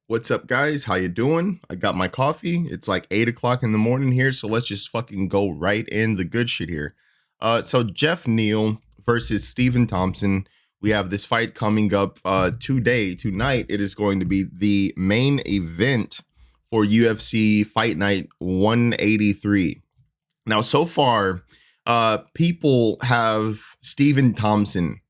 What's up, guys? How you doing? I got my coffee. It's like 8 o'clock in the morning here, so let's just fucking go right in the good shit here. So Geoff Neal versus Stephen Thompson. We have this fight coming up tonight. It is going to be the main event for UFC Fight Night 183. Now, so far, people have Stephen Thompson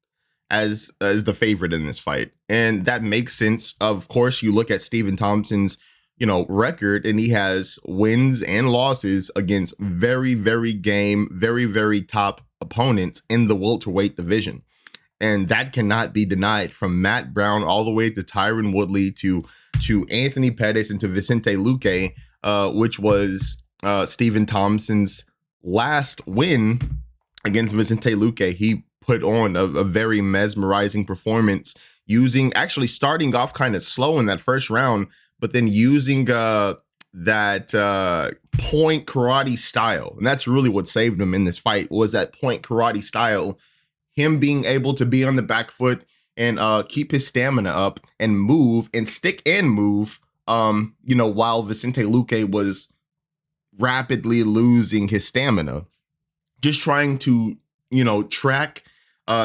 as the favorite in this fight, and that makes sense. Of course, you look at Stephen Thompson's record, and he has wins and losses against very top opponents in the welterweight division, and that cannot be denied. From Matt Brown all the way to Tyron Woodley to Anthony Pettis and to Vicente Luque, which was Stephen Thompson's last win against Vicente Luque. He put on a very mesmerizing performance, actually starting off kind of slow in that first round, but then using that point karate style. And that's really what saved him in this fight, was that point karate style, him being able to be on the back foot and keep his stamina up and move and stick and move, while Vicente Luque was rapidly losing his stamina. Just trying to, track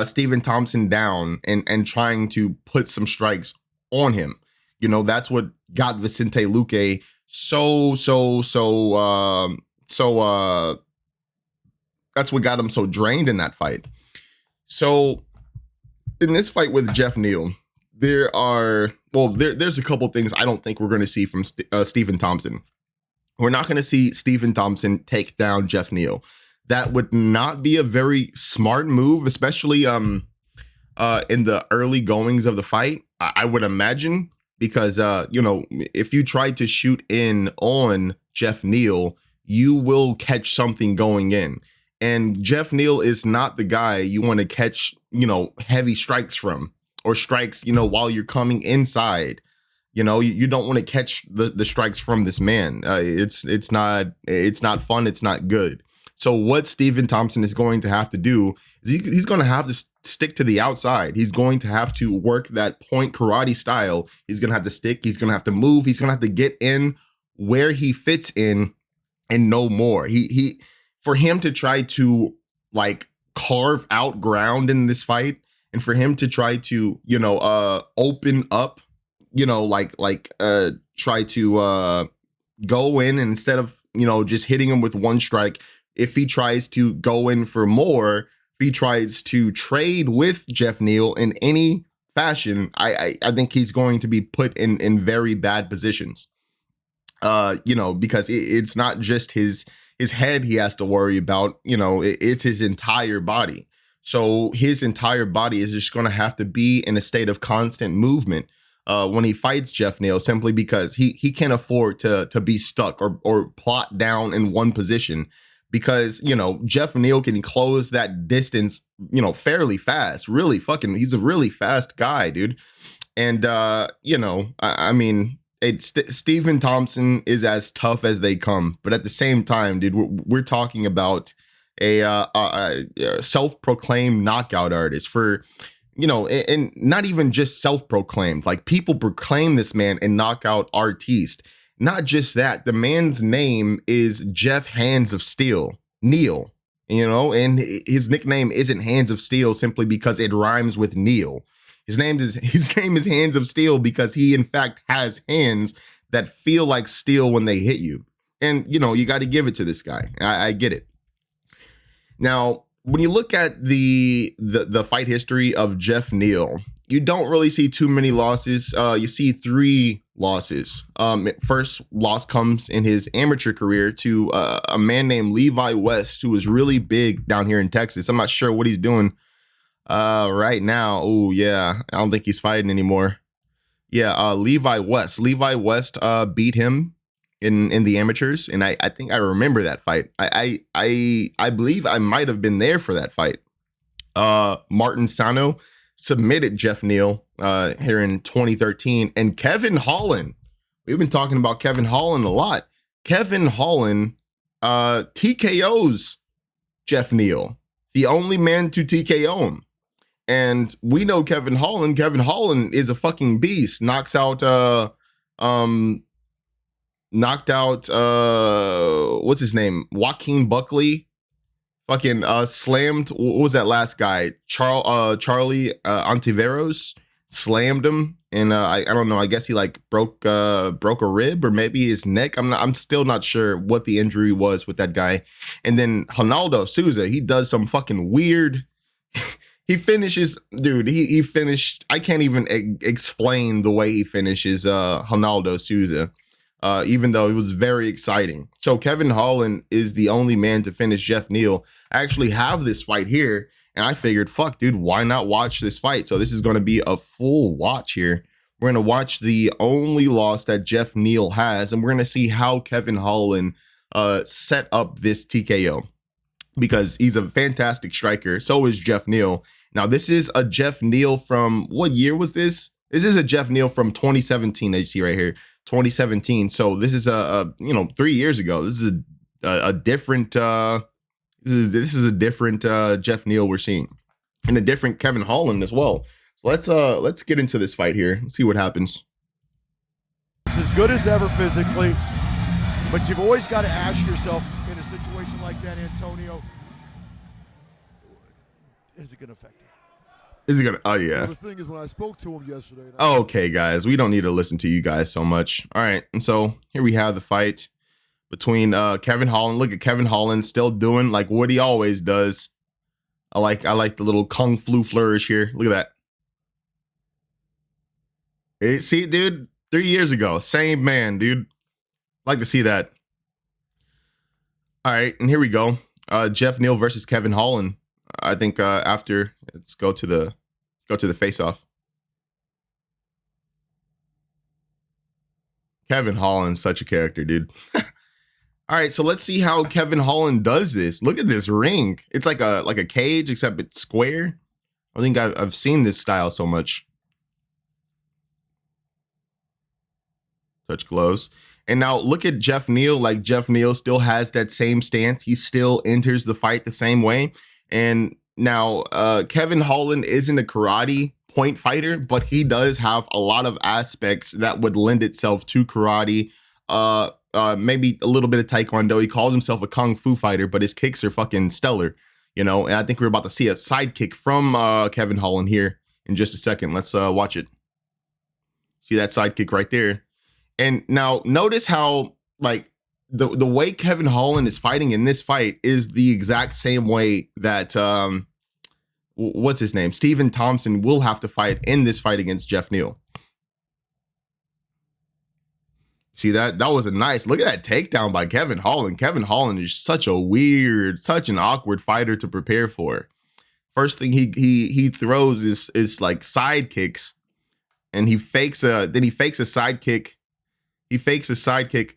Stephen Thompson down and trying to put some strikes on him. That's what got Vicente Luque that's what got him so drained in that fight. So in this fight with Geoff Neal, there's a couple things I don't think we're going to see from Stephen Thompson. We're not going to see Stephen Thompson take down Geoff Neal. That would not be a very smart move, especially in the early goings of the fight, I would imagine, because if you try to shoot in on Geoff Neal, you will catch something going in. And Geoff Neal is not the guy you want to catch, heavy strikes from, or strikes, while you're coming inside. You don't want to catch the strikes from this man. It's not fun. It's not good. So what Stephen Thompson is going to have to do is he's going to have to stick to the outside. He's going to have to work that point karate style. He's going to have to stick. He's going to have to move. He's going to have to get in where he fits in and no more. He for him to try to carve out ground in this fight, and for him to try to open up, try to go in, and instead of just hitting him with one strike. If he tries to go in for more, if he tries to trade with Geoff Neal in any fashion, I think he's going to be put in very bad positions. Because it's not just his head he has to worry about. It's his entire body. So his entire body is just going to have to be in a state of constant movement when he fights Geoff Neal, simply because he can't afford to be stuck or plot down in one position. Because, Geoff Neal can close that distance, fairly fast. He's a really fast guy, dude. And, Stephen Thompson is as tough as they come. But at the same time, dude, we're talking about a self-proclaimed knockout artist for, and not even just self-proclaimed. Like, people proclaim this man a knockout artiste. Not just that, the man's name is Geoff Hands of Steel, Neal, and his nickname isn't Hands of Steel simply because it rhymes with Neal. His name is Hands of Steel because he, in fact, has hands that feel like steel when they hit you. And, you got to give it to this guy. I get it. Now, when you look at the fight history of Geoff Neal, you don't really see too many losses. You see 3 losses. First loss comes in his amateur career to a man named Levi West, who was really big down here in Texas. I'm not sure what he's doing right now. Oh yeah, I don't think he's fighting anymore. Yeah, Levi West. Levi West beat him in the amateurs, and I think I remember that fight. I believe I might have been there for that fight. Martin Sano submitted Geoff Neal here in 2013, and Kevin Holland. We've been talking about Kevin Holland a lot. Kevin Holland TKOs Geoff Neal, the only man to TKO him. And we know Kevin Holland. Kevin Holland is a fucking beast. Knocks out um knocked out what's his name? Joaquin Buckley. Fucking slammed, what was that last guy? Charlie Ontiveros slammed him, and I don't know, I guess he like broke a rib or maybe his neck. I'm still not sure what the injury was with that guy. And then Ronaldo Souza, he does some fucking weird he finishes, dude, he finished, I can't even explain the way he finishes Ronaldo Souza. Even though it was very exciting. So Kevin Holland is the only man to finish Geoff Neal. I actually have this fight here, and I figured, fuck, dude, why not watch this fight? So this is going to be a full watch here. We're going to watch the only loss that Geoff Neal has, and we're going to see how Kevin Holland set up this TKO, because he's a fantastic striker. So is Geoff Neal. Now, this is a Geoff Neal from, what year was this? This is a Geoff Neal from 2017, as you see right here. 2017. So this is a 3 years ago. This is a different this is a different Geoff Neal we're seeing, and a different Kevin Holland as well. So let's get into this fight here. Let's see what happens. It's as good as ever physically, but you've always got to ask yourself in a situation like that, Antonio, is it going to affect you? Is he gonna? Oh yeah. Well, the thing is, when I spoke to him yesterday. Okay, guys, we don't need to listen to you guys so much. All right, and so here we have the fight between Kevin Holland. Look at Kevin Holland still doing like what he always does. I like the little kung flu flourish here. Look at that. See, dude, 3 years ago, same man, dude. Like to see that. All right, and here we go. Geoff Neal versus Kevin Holland. I think after, let's go to the face-off. Kevin Holland's such a character, dude. All right, so let's see how Kevin Holland does this. Look at this ring. It's like a cage, except it's square. I think I've seen this style so much. Touch gloves. And now look at Geoff Neal. Like, Geoff Neal still has that same stance. He still enters the fight the same way. And now Kevin Holland isn't a karate point fighter, but he does have a lot of aspects that would lend itself to karate. Maybe a little bit of taekwondo. He calls himself a kung fu fighter, but his kicks are fucking stellar, you know. And I think we're about to see a sidekick from Kevin Holland here in just a second. Let's watch it. See that sidekick right there. And now notice how, like, the way Kevin Holland is fighting in this fight is the exact same way that what's his name? Stephen Thompson will have to fight in this fight against Geoff Neal. See that? That was a nice, look at that takedown by Kevin Holland. Kevin Holland is such an awkward fighter to prepare for. First thing he throws is like side kicks, and he fakes a side kick. He fakes a side kick.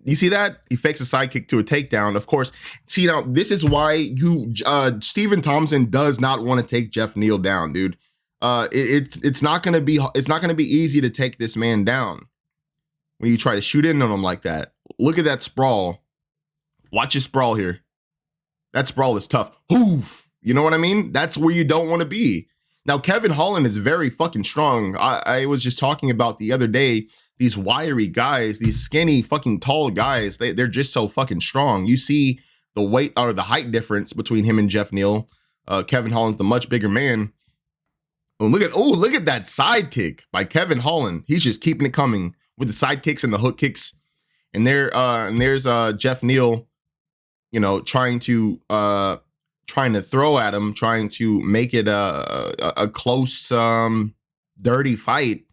You see that? He fakes a side kick to a takedown. Of course, see, now this is why Stephen Thompson does not want to take Geoff Neal down, dude. It's not gonna be easy to take this man down when you try to shoot in on him like that. Look at that sprawl. Watch his sprawl here. That sprawl is tough. Oof. You know what I mean? That's where you don't want to be. Now, Kevin Holland is very fucking strong. I was just talking about the other day, these wiry guys, these skinny fucking tall guys, they're just so fucking strong. You see the weight or the height difference between him and Geoff Neal. Kevin Holland's the much bigger man. Oh, look at that side kick by Kevin Holland. He's just keeping it coming with the side kicks and the hook kicks. And there's Geoff Neal, you know, trying to throw at him, trying to make it a close, dirty fight.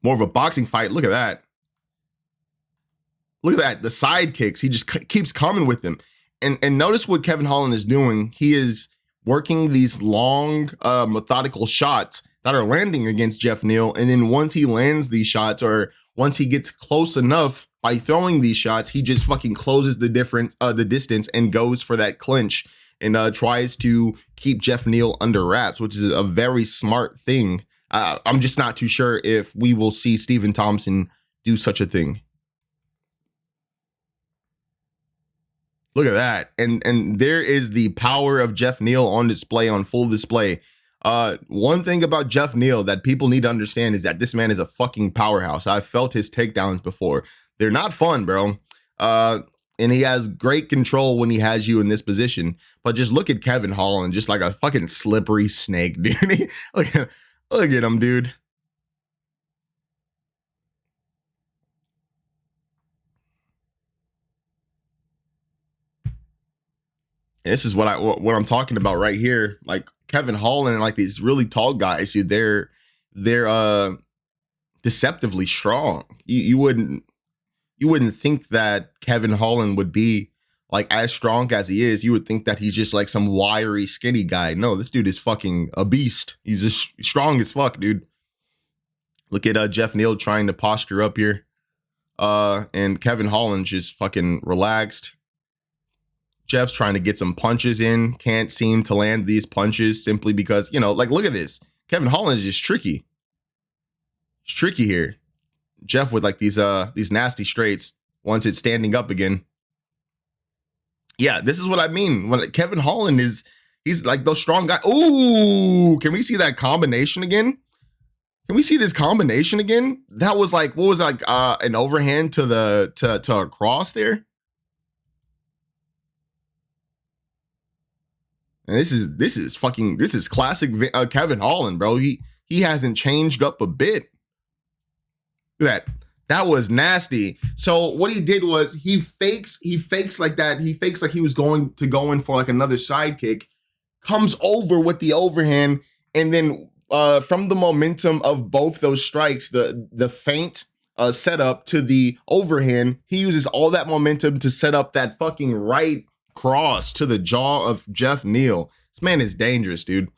More of a boxing fight. Look at that. Look at that. The side kicks. He just keeps coming with them. And notice what Kevin Holland is doing. He is working these long, methodical shots that are landing against Geoff Neal. And then once he lands these shots, or once he gets close enough by throwing these shots, he just fucking closes the distance and goes for that clinch and tries to keep Geoff Neal under wraps, which is a very smart thing. I'm just not too sure if we will see Stephen Thompson do such a thing. Look at that. And there is the power of Geoff Neal on display, on full display. One thing about Geoff Neal that people need to understand is that this man is a fucking powerhouse. I've felt his takedowns before. They're not fun, bro. And he has great control when he has you in this position. But just look at Kevin Holland, just like a fucking slippery snake, dude. look at him, dude. And this is what I'm talking about right here. Like Kevin Holland and like these really tall guys, dude, they're deceptively strong. You wouldn't think that Kevin Holland would be like as strong as he is. You would think that he's just like some wiry, skinny guy. No, this dude is fucking a beast. He's just strong as fuck, dude. Look at Geoff Neal trying to posture up here. And Kevin Holland just fucking relaxed. Geoff's trying to get some punches in. Can't seem to land these punches simply because, you know, like, look at this. Kevin Holland is just tricky. It's tricky here. Geoff with like these nasty straights once it's standing up again. Yeah, this is what I mean. When Kevin Holland he's like those strong guys. Ooh, can we see that combination again? Can we see this combination again? That was like, what was like an overhand to a cross there? And this is classic Kevin Holland, bro. He hasn't changed up a bit. Look at that. That was nasty. So what he did was he fakes like that. He fakes like he was going to go in for like another side kick, comes over with the overhand, and then from the momentum of both those strikes, the feint setup to the overhand, he uses all that momentum to set up that fucking right cross to the jaw of Geoff Neal. This man is dangerous, dude.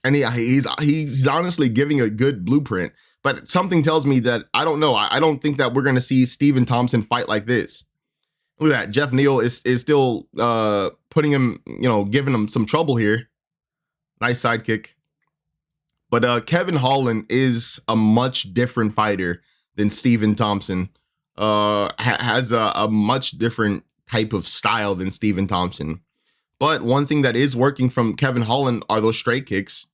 And he's honestly giving a good blueprint. But something tells me that, I don't know, I don't think that we're going to see Stephen Thompson fight like this. Look at that. Geoff Neal is still putting him, you know, giving him some trouble here. Nice sidekick. But Kevin Holland is a much different fighter than Stephen Thompson. Has a much different type of style than Stephen Thompson. But one thing that is working from Kevin Holland are those straight kicks.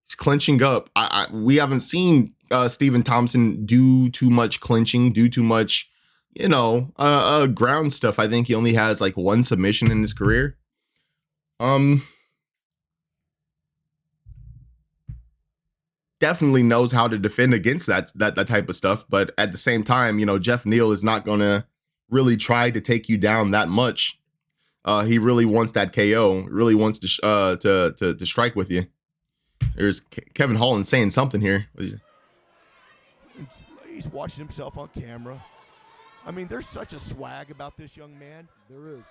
He's clinching up. We haven't seen Stephen Thompson do too much clinching, do too much, you know, ground stuff. I think he only has like one submission in his career. Definitely knows how to defend against that type of stuff. But at the same time, you know, Geoff Neal is not going to really try to take you down that much. He really wants that KO. Really wants to strike with you. There's Kevin Holland saying something here. He's watching himself on camera. I mean, there's such a swag about this young man. There is,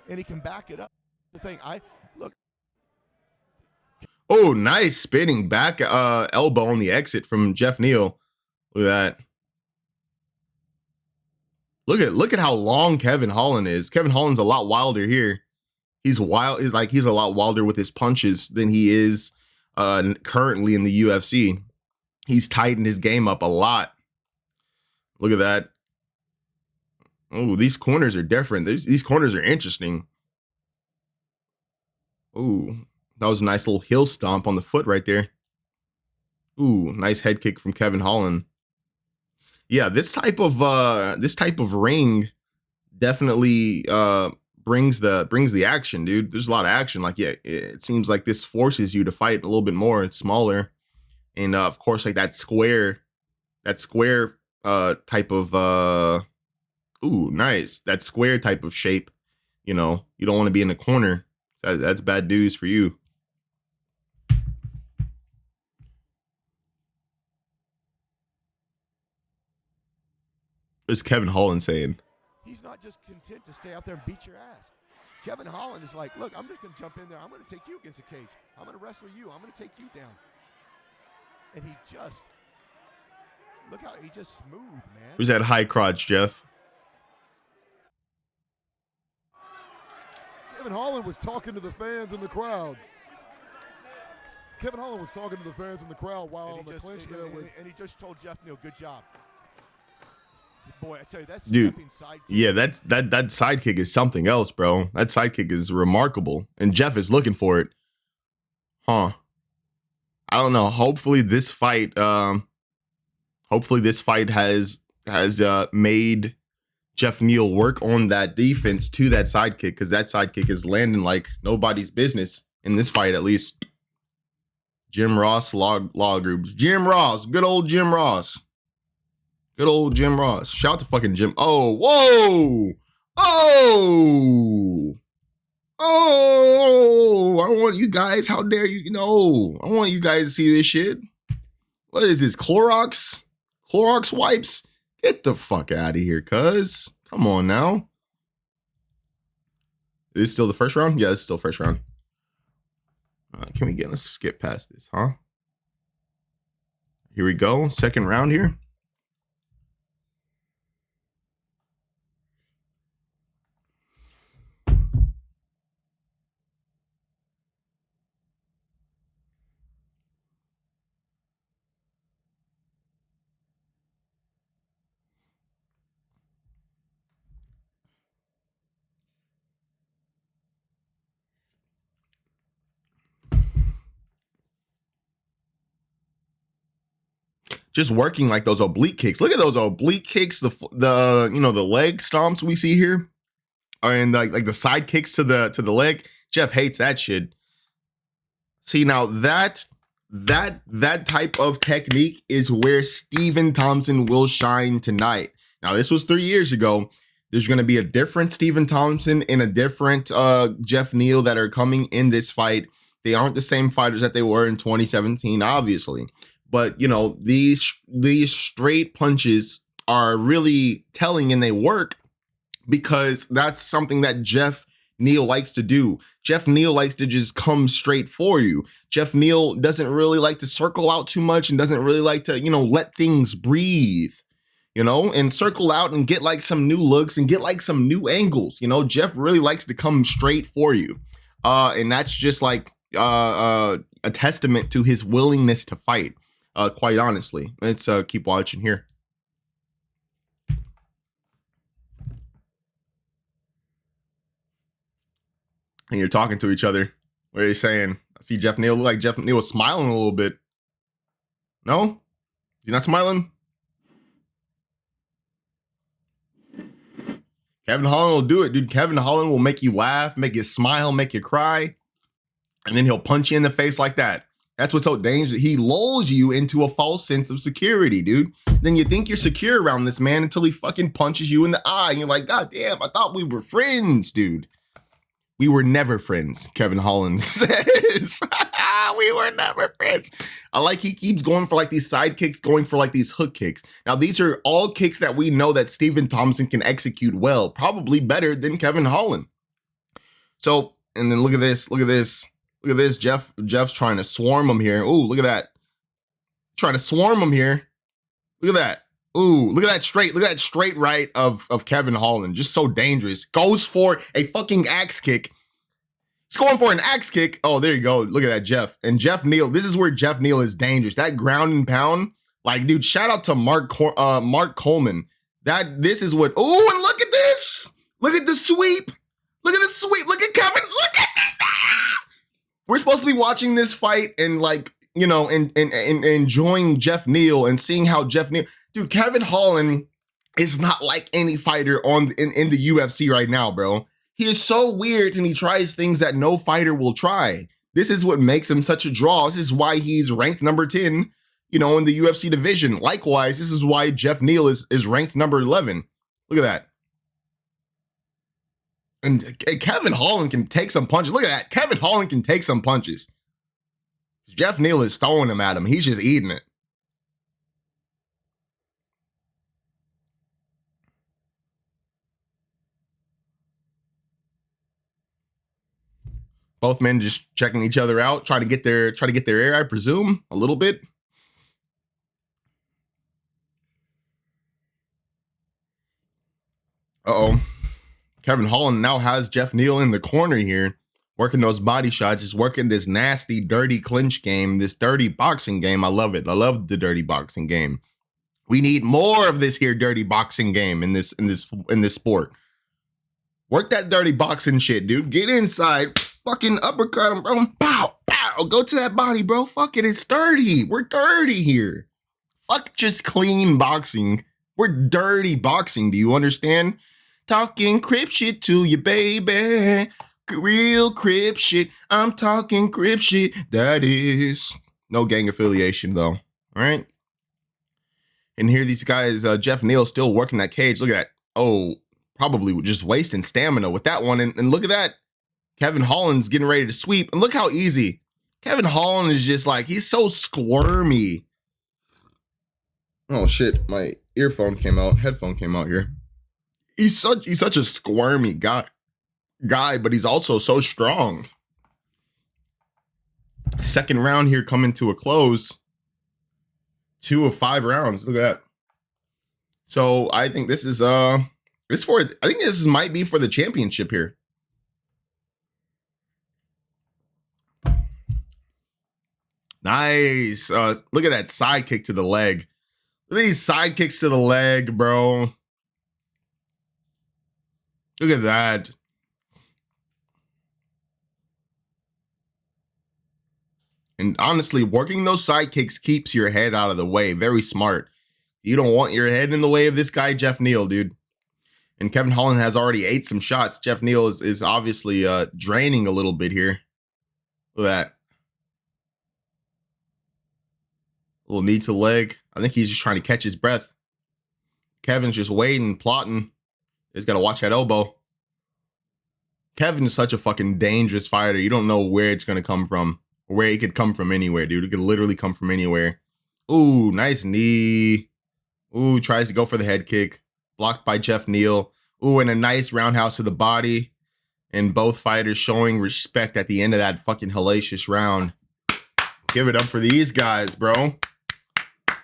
and he can back it up. The thing, look. Oh, nice spinning back elbow on the exit from Geoff Neal. Look at that. Look at how long Kevin Holland is. Kevin Holland's a lot wilder here. He's wild. He's a lot wilder with his punches than he is currently in the UFC. He's tightened his game up a lot. Look at that. Oh, these corners are different. These corners are interesting. Ooh, that was a nice little heel stomp on the foot right there. Ooh, nice head kick from Kevin Holland. Yeah, this type of ring definitely brings the action, dude. There's a lot of action. Like, yeah, it seems like this forces you to fight a little bit more. It's smaller, and of course, like that square type of ooh, nice, that square type of shape. You know, you don't want to be in the corner. That's bad news for you. What's Kevin Holland saying? He's not just content to stay out there and beat your ass. Kevin Holland is like, look, I'm just going to jump in there. I'm going to take you against the cage. I'm going to wrestle you. I'm going to take you down. And he just, look how he just smooth, man. Who's that high crotch, Geoff? Kevin Holland was talking to the fans in the crowd. Kevin Holland was talking to the fans in the crowd while on the clinch there. And he just told Geoff Neal, good job. Boy, I tell you, that's Dude. stepping sidekick. Yeah, that sidekick is something else, bro. That sidekick is remarkable, and Geoff is looking for it. Huh? I don't know. Hopefully this fight has made Geoff Neal work on that defense to that sidekick, because that sidekick is landing like nobody's business in this fight, at least. Jim Ross law groups. Jim Ross, good old Jim Ross. Good old Jim Ross. Shout out to fucking Jim. Oh, whoa. Oh, I want you guys. How dare you? No, I want you guys to see this shit. What is this? Clorox wipes? Get the fuck out of here, cuz. Come on now. Is this still the first round? Yeah, it's still first round. Let's skip past this, huh? Here we go. Second round here. Just working like those oblique kicks. Look at those oblique kicks, the leg stomps we see here, and like the side kicks to the leg. Geoff hates that shit. See, now that type of technique is where Stephen Thompson will shine tonight. Now, this was 3 years ago. There's going to be a different Stephen Thompson and a different Geoff Neal that are coming in this fight. They aren't the same fighters that they were in 2017, obviously. But, you know, these straight punches are really telling, and they work because that's something that Geoff Neal likes to do. Geoff Neal likes to just come straight for you. Geoff Neal doesn't really like to circle out too much and doesn't really like to, let things breathe, and circle out and get like some new looks and get like some new angles. Geoff really likes to come straight for you. And that's just like a testament to his willingness to fight. Quite honestly. Let's keep watching here. And you're talking to each other. What are you saying? I see Geoff Neal. Look like Geoff Neal was smiling a little bit. No? You're not smiling? Kevin Holland will do it, dude. Kevin Holland will make you laugh, make you smile, make you cry. And then he'll punch you in the face like that. That's what's so dangerous. He lulls you into a false sense of security, dude. Then you think you're secure around this man until he fucking punches you in the eye. And you're like, God damn, I thought we were friends, dude. We were never friends, Kevin Holland says. We were never friends. I like he keeps going for like these side kicks, going for like these hook kicks. Now, these are all kicks that we know that Stephen Thompson can execute well, probably better than Kevin Holland. So, and then look at this. Look at this. Look at this. Geoff's trying to swarm him here. Ooh, look at that. Trying to swarm him here. Look at that. Ooh, look at that straight right of Kevin Holland. Just so dangerous. Goes for a fucking axe kick. He's going for an axe kick. Oh, there you go. Look at that, Geoff. And Geoff Neal, this is where Geoff Neal is dangerous. That ground and pound. Like, dude, shout out to Mark Coleman. This is what, ooh, and look at this. Look at the sweep. Look at the sweep. Look at Kevin. Look at that. We're supposed to be watching this fight and like, and enjoying Geoff Neal and seeing how Geoff Neal, dude, Kevin Holland is not like any fighter in the UFC right now, bro. He is so weird and he tries things that no fighter will try. This is what makes him such a draw. This is why he's ranked number 10, in the UFC division. Likewise, this is why Geoff Neal is ranked number 11. Look at that. And Kevin Holland can take some punches. Look at that. Kevin Holland can take some punches. Geoff Neal is throwing them at him. He's just eating it. Both men just checking each other out, trying to get their air, I presume, a little bit. Uh-oh. Kevin Holland now has Geoff Neal in the corner here, working those body shots, just working this nasty, dirty clinch game, this dirty boxing game. I love it. I love the dirty boxing game. We need more of this here dirty boxing game in this sport. Work that dirty boxing shit, dude. Get inside, fucking uppercut him, bro. Pow, pow. Go to that body, bro. Fuck it, it's dirty. We're dirty here. Fuck just clean boxing. We're dirty boxing. Do you understand? Talking crip shit to you, baby. Real crip shit. I'm talking crip shit. That is no gang affiliation, though. All right. And here these guys, Geoff Neal still working that cage. Look at that. Oh, probably just wasting stamina with that one. And look at that. Kevin Holland's getting ready to sweep. And look how easy. Kevin Holland is just like, he's so squirmy. Oh, shit. My headphone came out here. He's such a squirmy guy, but he's also so strong. Second round here coming to a close. 2 of 5 rounds. Look at that. So I think this is I think this might be for the championship here. Nice. Look at that side kick to the leg. Look at these side kicks to the leg, bro. Look at that. And honestly, working those side kicks keeps your head out of the way. Very smart. You don't want your head in the way of this guy, Geoff Neal, dude. And Kevin Holland has already ate some shots. Geoff Neal is obviously draining a little bit here. Look at that. A little knee to the leg. I think he's just trying to catch his breath. Kevin's just waiting, plotting. He's got to watch that elbow. Kevin is such a fucking dangerous fighter. You don't know where it's going to come from. Where he could come from anywhere, dude. It could literally come from anywhere. Ooh, nice knee. Ooh, tries to go for the head kick. Blocked by Geoff Neal. Ooh, and a nice roundhouse to the body. And both fighters showing respect at the end of that fucking hellacious round. Give it up for these guys, bro.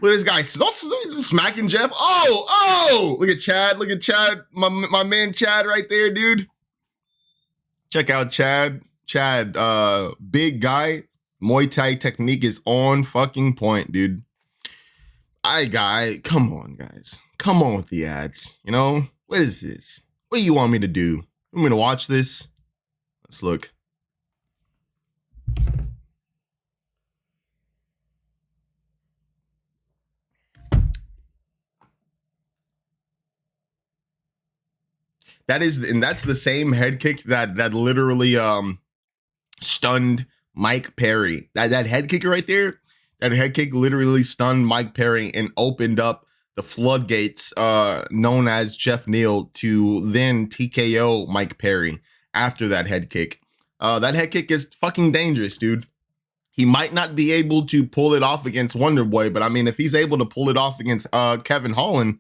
Look at this guy smacking Geoff. Oh! Look at Chad. Look at Chad. My man Chad right there, dude. Check out Chad. Chad, big guy. Muay Thai technique is on fucking point, dude. Come on, guys. Come on with the ads. You know, what is this? What do you want me to do? You want me to watch this? Let's look. That's the same head kick that literally stunned Mike Perry. That head kick right there, that head kick literally stunned Mike Perry and opened up the floodgates known as Geoff Neal to then TKO Mike Perry after that head kick. That head kick is fucking dangerous, dude. He might not be able to pull it off against Wonder Boy, but I mean, if he's able to pull it off against Kevin Holland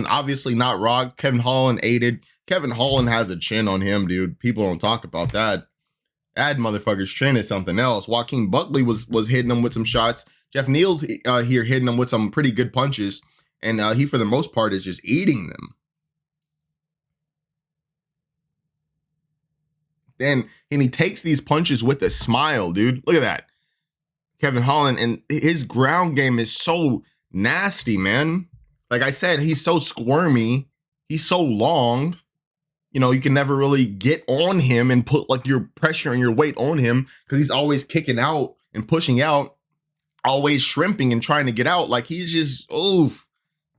obviously not rocked. Kevin Holland aided. Kevin Holland has a chin on him, dude. People don't talk about that. That motherfucker's chin is something else. Joaquin Buckley was hitting him with some shots. Geoff Neal's here hitting him with some pretty good punches. And he, for the most part, is just eating them. And he takes these punches with a smile, dude. Look at that. Kevin Holland, and his ground game is so nasty, man. Like I said, he's so squirmy. He's so long. You know, you can never really get on him and put like your pressure and your weight on him because he's always kicking out and pushing out, always shrimping and trying to get out. Like he's just, oof.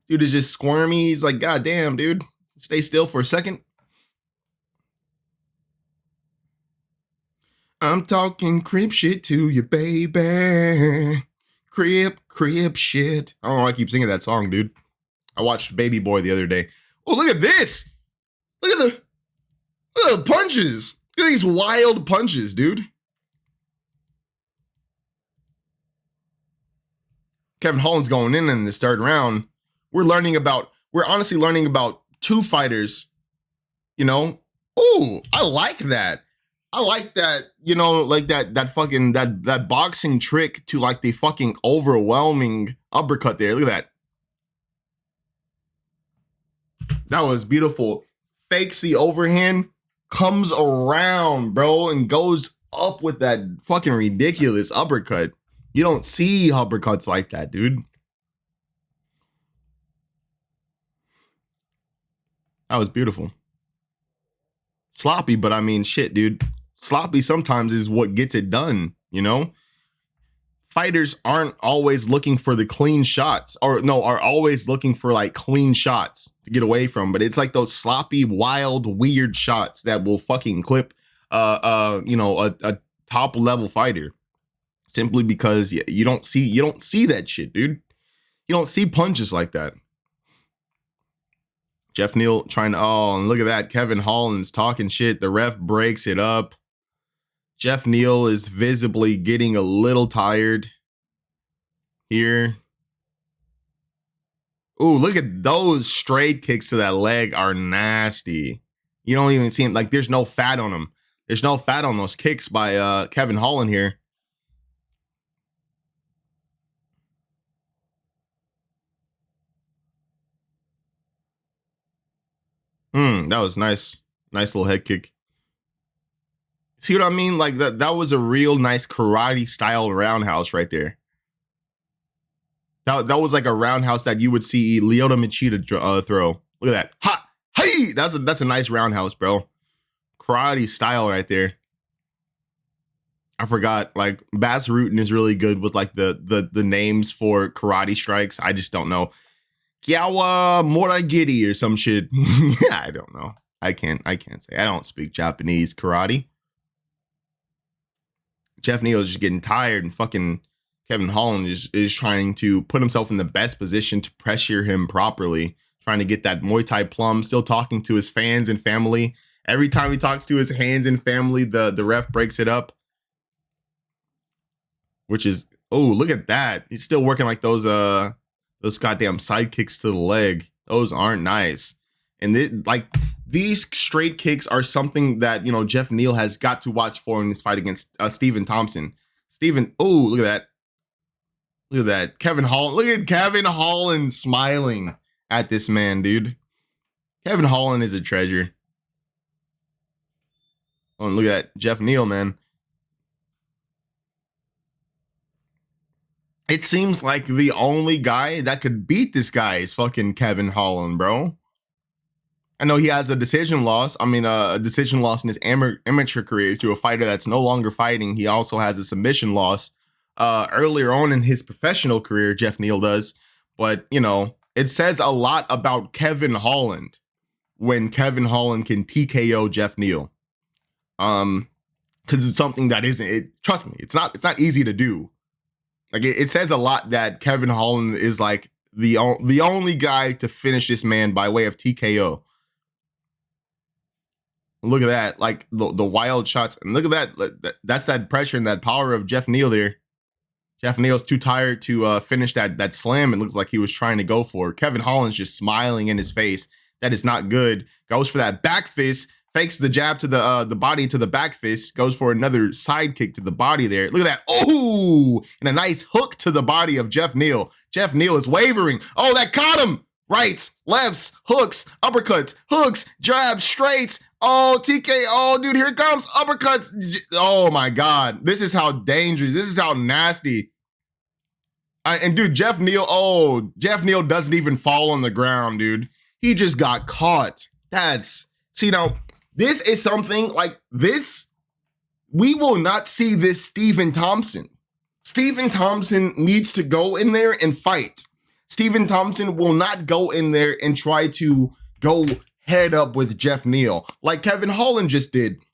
Dude is just squirmy. He's like, God damn, dude. Stay still for a second. I'm talking crip shit to you, baby. Crip shit. I don't know why I keep singing that song, dude. I watched Baby Boy the other day. Oh, look at this. Look at the punches. Look at these wild punches, dude. Kevin Holland's going in this third round. We're honestly learning about two fighters, you know. Ooh, I like that. I like that, you know, like that boxing trick to like the fucking overwhelming uppercut there. Look at that. That was beautiful. Fakes the overhand, comes around, bro, and goes up with that fucking ridiculous uppercut. You don't see uppercuts like that, dude. That was beautiful. Sloppy, but I mean, shit, dude. Sloppy sometimes is what gets it done, you know? Fighters aren't always looking for the clean shots, or no, are always looking for like clean shots to get away from. But it's like those sloppy, wild, weird shots that will fucking clip, a top level fighter, simply because you don't see that shit, dude. You don't see punches like that. Geoff Neal trying to, oh, and look at that. Kevin Holland's talking shit. The ref breaks it up. Geoff Neal is visibly getting a little tired here. Ooh, look at those straight kicks to that leg are nasty. You don't even see him. Like, there's no fat on them. There's no fat on those kicks by Kevin Holland here. That was nice. Nice little head kick. See what I mean? Like that was a real nice karate style roundhouse right there. That was like a roundhouse that you would see Lyoto Machida throw. Look at that. Ha! Hey! That's a nice roundhouse, bro. Karate style right there. I forgot, like, Bass Rutten is really good with like the names for karate strikes. I just don't know. Kyawa Moragiri or some shit. Yeah, I don't know. I can't say. I don't speak Japanese karate. Geoff Neal is just getting tired, and fucking Kevin Holland is trying to put himself in the best position to pressure him properly, trying to get that Muay Thai plum, still talking to his fans and family. Every time he talks to his hands and family, the ref breaks it up. Which is, oh, look at that. He's still working like those goddamn side kicks to the leg. Those aren't nice. And these straight kicks are something that, you know, Geoff Neal has got to watch for in this fight against Stephen Thompson. Oh, look at that. Look at that. Kevin Holland. Look at Kevin Holland smiling at this man, dude. Kevin Holland is a treasure. Oh, and look at that. Geoff Neal, man. It seems like the only guy that could beat this guy is fucking Kevin Holland, bro. I know he has a decision loss. I mean, a decision loss in his amateur career to a fighter that's no longer fighting. He also has a submission loss earlier on in his professional career, Geoff Neal does. But, you know, it says a lot about Kevin Holland when Kevin Holland can TKO Geoff Neal. Because it's something that trust me, it's not easy to do. Like, it says a lot that Kevin Holland is like the only guy to finish this man by way of TKO. Look at that, like the wild shots, and look at that. That's that pressure and that power of Geoff Neal there. Geoff Neal's too tired to finish that slam. It looks like he was trying to go for. Kevin Holland's just smiling in his face. That is not good. Goes for that back fist. Fakes the jab to the body to the back fist. Goes for another side kick to the body there. Look at that. Oh, and a nice hook to the body of Geoff Neal. Geoff Neal is wavering. Oh, that caught him. Rights, lefts, hooks, uppercuts, hooks, jabs, straights. Oh, TK. Oh, dude, here it comes. Uppercuts. Oh, my God. This is how dangerous. This is how nasty. And, dude, Geoff Neal doesn't even fall on the ground, dude. He just got caught. See, now, this is something like this. We will not see this Stephen Thompson. Stephen Thompson needs to go in there and fight. Stephen Thompson will not go in there and try to go head up with Geoff Neal like Kevin Holland just did.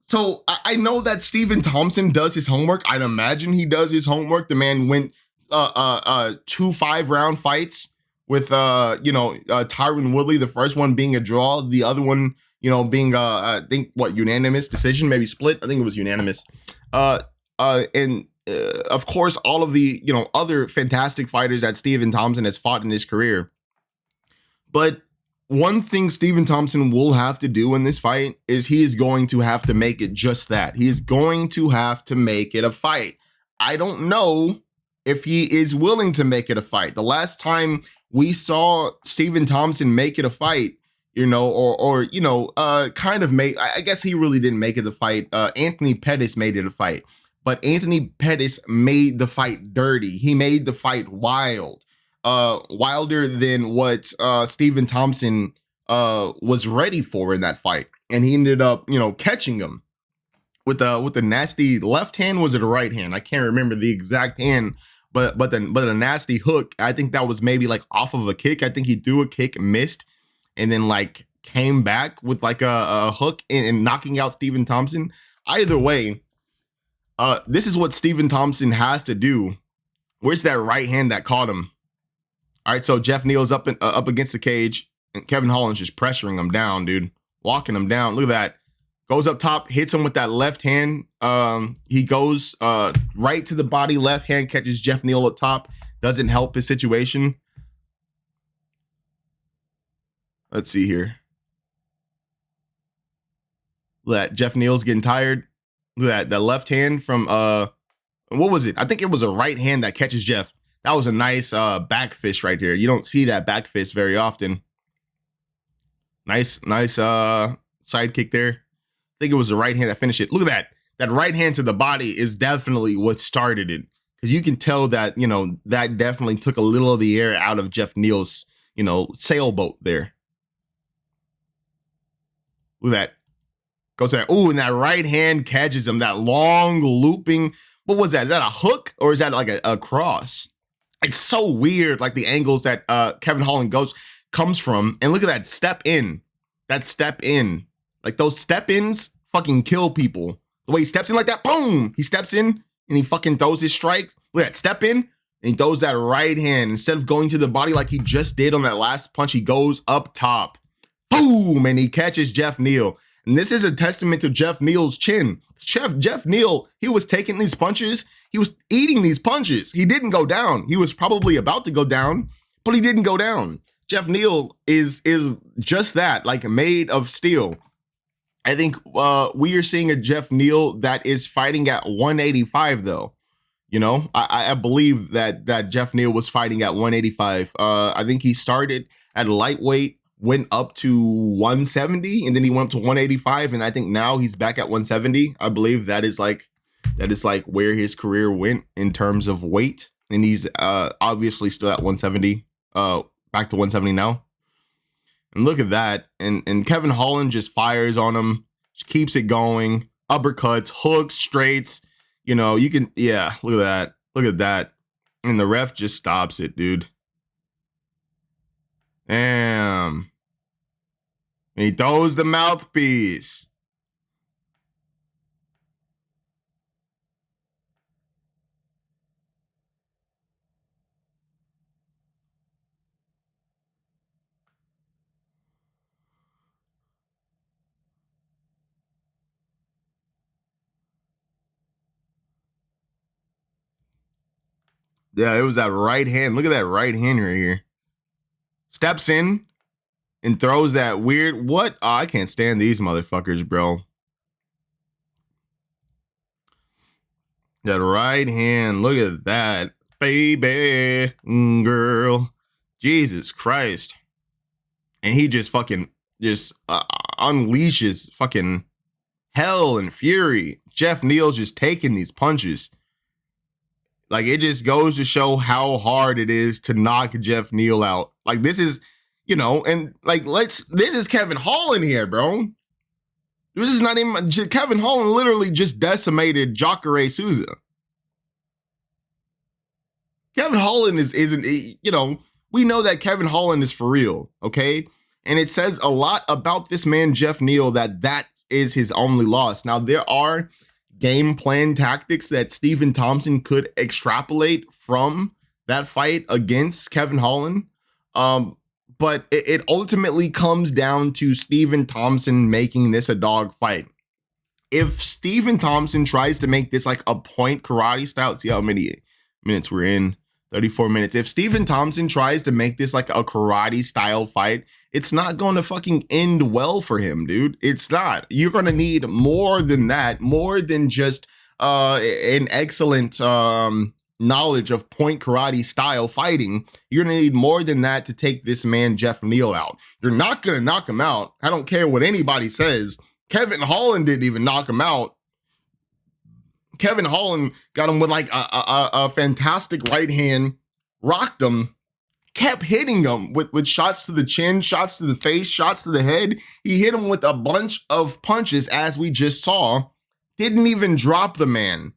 So I know that Stephen Thompson does his homework. I'd imagine he does his homework. The man went 2 5-round fights with Tyron Woodley, the first one being a draw, the other one, being I think unanimous decision, maybe split. I think it was unanimous. And of course, all of the other fantastic fighters that Stephen Thompson has fought in his career. But one thing Stephen Thompson will have to do in this fight is he is going to have to make it just that. He is going to have to make it a fight. I don't know if he is willing to make it a fight. The last time we saw Stephen Thompson make it a fight, kind of make, I guess he really didn't make it a fight. Anthony Pettis made it a fight, but Anthony Pettis made the fight dirty. He made the fight wild. Wilder than what Stephen Thompson was ready for in that fight, and he ended up, you know, catching him with the nasty left hand. Was it a right hand? I can't remember the exact hand, but a nasty hook. I think that was maybe like off of a kick. I think he threw a kick, missed, and then like came back with like a hook and knocking out Stephen Thompson. Either way, this is what Stephen Thompson has to do. Where's that right hand that caught him? All right, so Geoff Neal's up against the cage, and Kevin Holland's just pressuring him down, dude, walking him down. Look at that. Goes up top, hits him with that left hand. He goes right to the body, left hand, catches Geoff Neal up top. Doesn't help his situation. Let's see here. Look at that. Geoff Neal's getting tired. Look at that. The left hand from what was it? I think it was a right hand that catches Geoff. That was a nice back fist right there. You don't see that back fist very often. Nice side kick there. I think it was the right hand that finished it. Look at that. That right hand to the body is definitely what started it. Because you can tell that, you know, that definitely took a little of the air out of Geoff Neal's, you know, sailboat there. Look at that. Goes there. Oh, and that right hand catches him. That long looping. What was that? Is that a hook or is that like a cross? It's so weird, like the angles that Kevin Holland comes from. And look at that step in. That step in. Like those step ins fucking kill people. The way he steps in like that, boom! He steps in and he fucking throws his strikes. Look at that step in and he throws that right hand. Instead of going to the body like he just did on that last punch, he goes up top. Boom! And he catches Geoff Neal. And this is a testament to Geoff Neal's chin. Geoff Neal, he was taking these punches. He was eating these punches. He didn't go down. He was probably about to go down, but he didn't go down. Geoff Neal is just that, like made of steel. I think we are seeing a Geoff Neal that is fighting at 185, though. You know, I believe that Geoff Neal was fighting at 185. I think he started at lightweight, went up to 170, and then he went up to 185, and I think now he's back at 170. I believe that is like where his career went in terms of weight, and he's obviously still at 170, back to 170 now. And look at that, and Kevin Holland just fires on him, just keeps it going, uppercuts, hooks, straights. You know, you can, yeah, look at that, and the ref just stops it, dude. Damn. And he throws the mouthpiece. Yeah, it was that right hand. Look at that right hand right here. Steps in and throws that weird, what? Oh, I can't stand these motherfuckers, bro. That right hand, look at that. Baby, girl. Jesus Christ. And he just fucking, unleashes fucking hell and fury. Geoff Neal's just taking these punches. Like, it just goes to show how hard it is to knock Geoff Neal out. Like, this is, you know, and like, this is Kevin Holland here, bro. This is not even, Kevin Holland literally just decimated Jacare Souza. Kevin Holland isn't, you know, we know that Kevin Holland is for real, okay? And it says a lot about this man, Geoff Neal, that is his only loss. Now, there are game plan tactics that Stephen Thompson could extrapolate from that fight against Kevin Holland. But it ultimately comes down to Stephen Thompson making this a dog fight. If Stephen Thompson tries to make this like a point karate style, let's see how many minutes we're in, 34 minutes. If Stephen Thompson tries to make this like a karate style fight, it's not going to fucking end well for him, dude. It's not. You're going to need more than that, more than just an excellent knowledge of point karate style fighting. You're going to need more than that to take this man, Geoff Neal, out. You're not going to knock him out. I don't care what anybody says. Kevin Holland didn't even knock him out. Kevin Holland got him with like a fantastic right hand, rocked him, kept hitting him with shots to the chin, shots to the face, shots to the head. He hit him with a bunch of punches, as we just saw. Didn't even drop the man.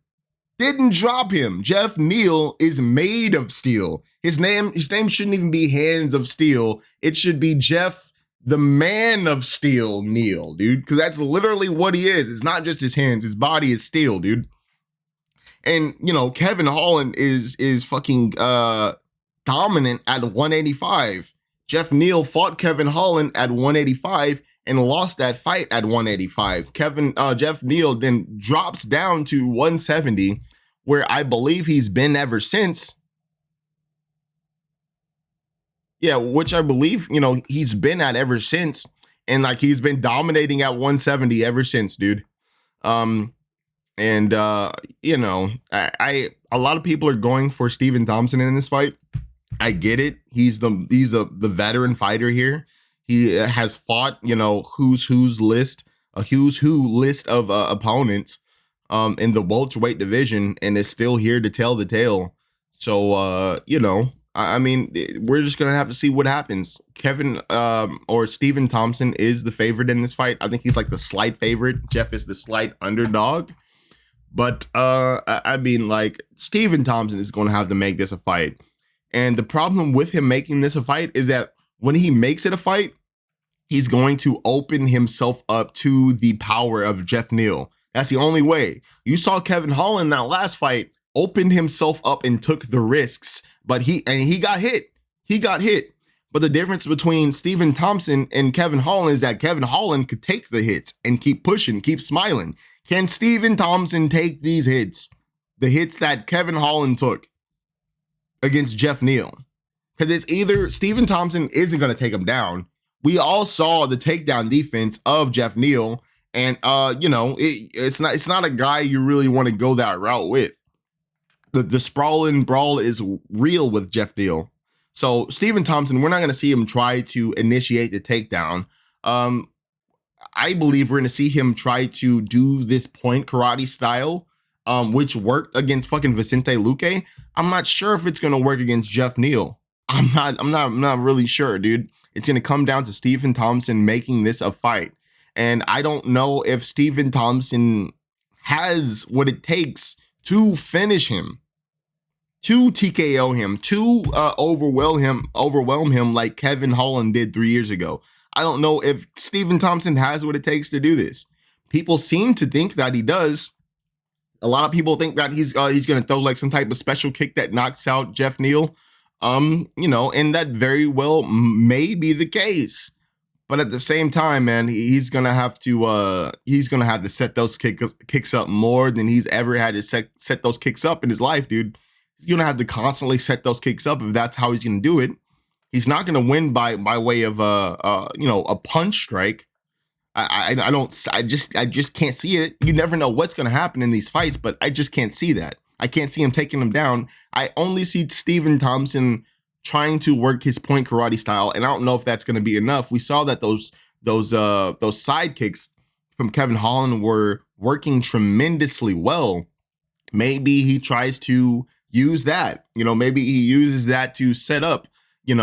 Didn't drop him. Geoff Neal is made of steel. His name shouldn't even be Hands of Steel. It should be Geoff, the Man of Steel Neal, dude. Because that's literally what he is. It's not just his hands. His body is steel, dude. And, you know, Kevin Holland is fucking dominant at 185. Geoff Neal fought Kevin Holland at 185 and lost that fight at 185. Geoff Neal then drops down to 170, where I believe he's been ever since. Yeah, which I believe, you know, he's been at ever since. And like he's been dominating at 170 ever since, dude. You know, a lot of people are going for Stephen Thompson in this fight. I get it. He's the veteran fighter here. He has fought, you know, who's who list of opponents in the welterweight division, and is still here to tell the tale. So you know, I mean, we're just gonna have to see what happens. Kevin or Stephen Thompson is the favorite in this fight. I think he's like the slight favorite. Geoff is the slight underdog. But I mean, like, Stephen Thompson is going to have to make this a fight. And the problem with him making this a fight is that when he makes it a fight, he's going to open himself up to the power of Geoff Neal. That's the only way. You saw Kevin Holland in that last fight opened himself up and took the risks, but he got hit. He got hit. But the difference between Stephen Thompson and Kevin Holland is that Kevin Holland could take the hits and keep pushing, keep smiling. Can Stephen Thompson take these hits? The hits that Kevin Holland took against Geoff Neal? Because it's either Stephen Thompson isn't going to take him down. We all saw the takedown defense of Geoff Neal, and you know, it's not a guy you really want to go that route with. The sprawl and brawl is real with Geoff Neal. So Stephen Thompson, we're not going to see him try to initiate the takedown. I believe we're going to see him try to do this point karate style, which worked against fucking Vicente Luque. I'm not sure if it's going to work against Geoff Neal. I'm not really sure, dude. It's going to come down to Stephen Thompson making this a fight. And I don't know if Stephen Thompson has what it takes to finish him, to TKO him, to overwhelm him like Kevin Holland did 3 years ago. I don't know if Stephen Thompson has what it takes to do this. People seem to think that he does. A lot of people think that he's going to throw like some type of special kick that knocks out Geoff Neal. You know, and that very well may be the case. But at the same time, man, he's gonna have to set those kicks up more than he's ever had to set those kicks up in his life, dude. He's gonna have to constantly set those kicks up if that's how he's gonna do it. He's not going to win by way of you know, a punch strike. I just can't see it. You never know what's going to happen in these fights, but I just can't see that. I can't see him taking him down. I only see Stephen Thompson trying to work his point karate style, and I don't know if that's going to be enough. We saw that those side kicks from Kevin Holland were working tremendously well. Maybe he tries to use that. You know, maybe he uses that to set up, the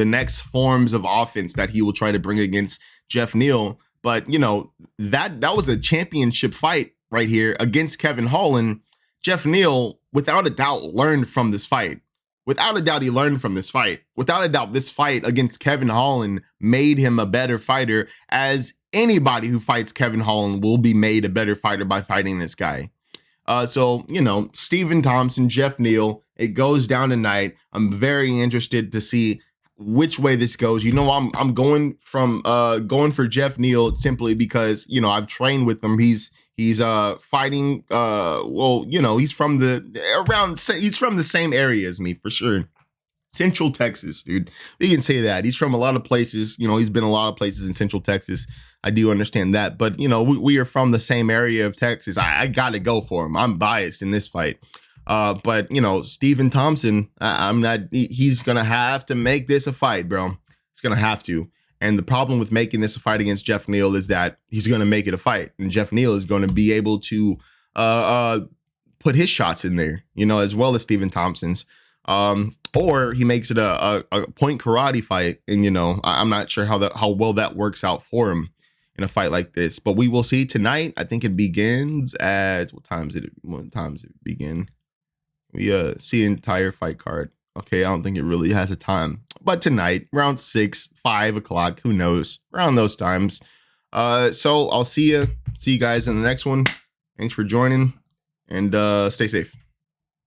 next forms of offense that he will try to bring against Geoff Neal. But, you know, that was a championship fight right here against Kevin Holland. Geoff Neal, without a doubt, learned from this fight. Without a doubt, he learned from this fight. Without a doubt, this fight against Kevin Holland made him a better fighter, as anybody who fights Kevin Holland will be made a better fighter by fighting this guy. So, you know, Stephen Thompson, Geoff Neal, it goes down tonight. I'm very interested to see which way this goes. You know, I'm going for Geoff Neal simply because, you know, I've trained with him. He's fighting, he's from the same area as me for sure. Central Texas, dude. We can say that. He's from a lot of places. You know, he's been a lot of places in Central Texas. I do understand that. But, you know, we are from the same area of Texas. I got to go for him. I'm biased in this fight. But, you know, Stephen Thompson, he's going to have to make this a fight, bro. He's going to have to. And the problem with making this a fight against Geoff Neal is that he's going to make it a fight. And Geoff Neal is going to be able to put his shots in there, you know, as well as Stephen Thompson's. Or he makes it a point karate fight, and you know, I'm not sure how well that works out for him in a fight like this. But we will see tonight. I think it begins at what times it begin? We see an entire fight card. Okay, I don't think it really has a time, but tonight around 6, 5 o'clock, who knows, around those times. So I'll see you guys in the next one. Thanks for joining, and stay safe.